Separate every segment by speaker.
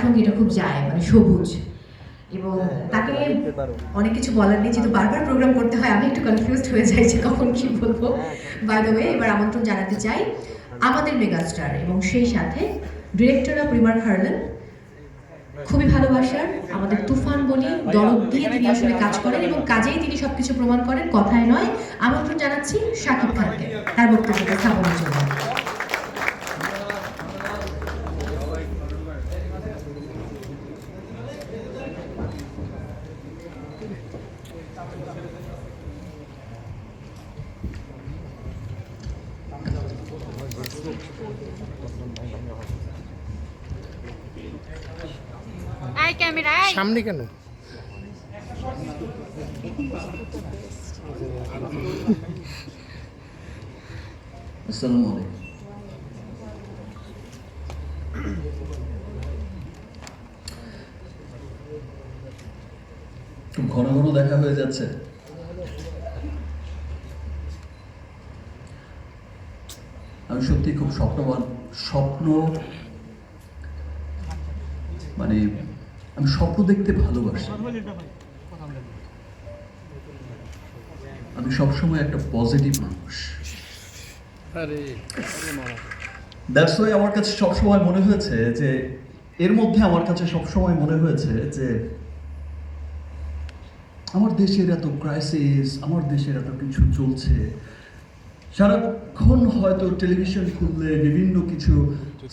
Speaker 1: সঙ্গে এটা খুব যায়, মানে সবুজ। এবং তাকে অনেক কিছু বলার নেই, যেহেতু বারবার প্রোগ্রাম করতে হয় আমি একটু কনফিউজড হয়ে যাই যে কখন কি বলবো। বাই দ্য ওয়ে, এবার আমন্ত্রণ জানাতে চাই আমাদের মেগাস্টার এবং সেই সাথে ডিরেক্টর অফ রিমার্ক হার্লেন, খুবই ভালোবাসার আমাদের তুফান বলি, দরদ দিয়ে তিনি আসলে কাজ করেন এবং কাজেই তিনি সবকিছু প্রমাণ করেন, কথায় নয়। আমন্ত্রণ জানাচ্ছি শাকিব খানকে তার বক্তব্যটা স্থাপনের জন্য।
Speaker 2: আই ক্যামেরা আই
Speaker 3: সামনে কেন?
Speaker 4: আসসালামু আলাইকুম। খুব ঘন ঘন দেখা হয়ে যাচ্ছে। আমি সত্যি খুব স্বপ্ন, মানে আমি স্বপ্ন দেখতে ভালোবাসি। আমি সবসময় একটা পজিটিভ মানুষ। দ্যাটস ওয়াই আমার কাছে সবসময় মনে হয়েছে যে আমার কাছে সবসময় মনে হয়েছে যে আমার দেশের এত ক্রাইসিস, আমার দেশের এত কিছু চলছে, সারাক্ষণ হয়তো টেলিভিশন খুললে বিভিন্ন কিছু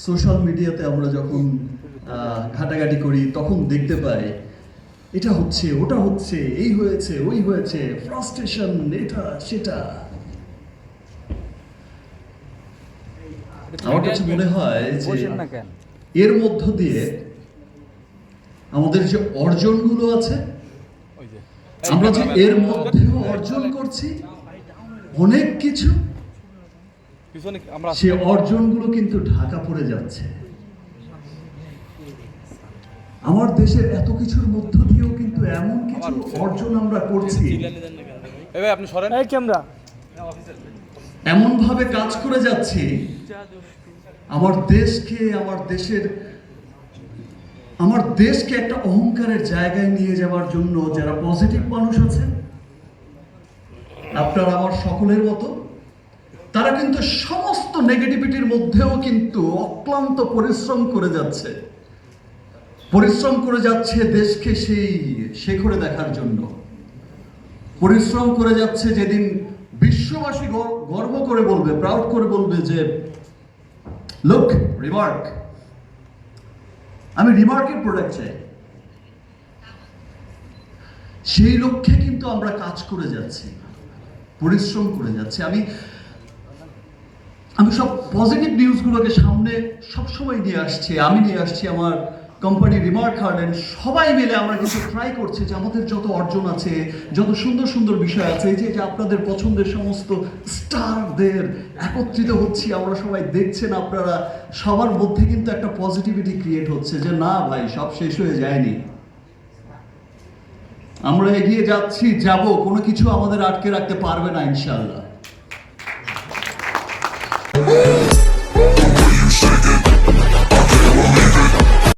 Speaker 4: সোশ্যাল মিডিয়াতে আমরা যখন ঘাটাঘাটি করি তখন দেখতে পাই এটা হচ্ছে, ওটা হচ্ছে, এই হয়েছে, ওই হয়েছে, ফ্রাস্ট্রেশন, এটা সেটা। আমার কাছে মনে হয় যে এর মধ্য দিয়ে আমাদের যে অর্জনগুলো আছে, আমরা যে এর মধ্যেও অর্জন করছি অনেক কিছু, সে অর্জনগুলো কিন্তু ঢাকা পড়ে যাচ্ছে। আমার দেশের এত কিছুর মধ্য দিয়েও কিন্তু এমন কিছু অর্জন আমরা করছি, এমন ভাবে কাজ করে যাচ্ছি আমার দেশকে একটা অহংকারের জায়গায় নিয়ে যাওয়ার জন্য যারা পজিটিভ মানুষ আছে, আপনার আমার সকলের মতো, তারা কিন্তু সমস্ত নেগেটিভিটির মধ্যেও কিন্তু অক্লান্ত পরিশ্রম করে যাচ্ছে দেশকে সেই শেখরে দেখার জন্য। পরিশ্রম করে যাচ্ছে যেদিন বিশ্ববাসী গর্ব করে বলবে, প্রাউড করে বলবে যে লুক রিমার্ক, আমি রিমার্কের প্রোডাক্ট চাই। সেই লক্ষ্যে কিন্তু আমরা কাজ করে যাচ্ছি, পরিশ্রম করে যাচ্ছি। আমি সব পজিটিভ নিউজগুলোকে সামনে সবসময় নিয়ে আসছি। আমি নিয়ে আসছি আমার কোম্পানি রিমার্ক হার্লেন, সবাই মিলে আমরা কিন্তু ট্রাই করছি যে আমাদের যত অর্জন আছে, যত সুন্দর সুন্দর বিষয় আছে, যে আপনাদের পছন্দের সমস্ত স্টারদের একত্রিত হচ্ছি, আমরা সবাই দেখছেন, আপনারা সবার মধ্যে কিন্তু একটা পজিটিভিটি ক্রিয়েট হচ্ছে যে না ভাই, সব শেষ হয়ে যায়নি, আমরা এগিয়ে যাচ্ছি, যাব, কোনো কিছু আমাদের আটকে রাখতে পারবে না ইনশাআল্লাহ।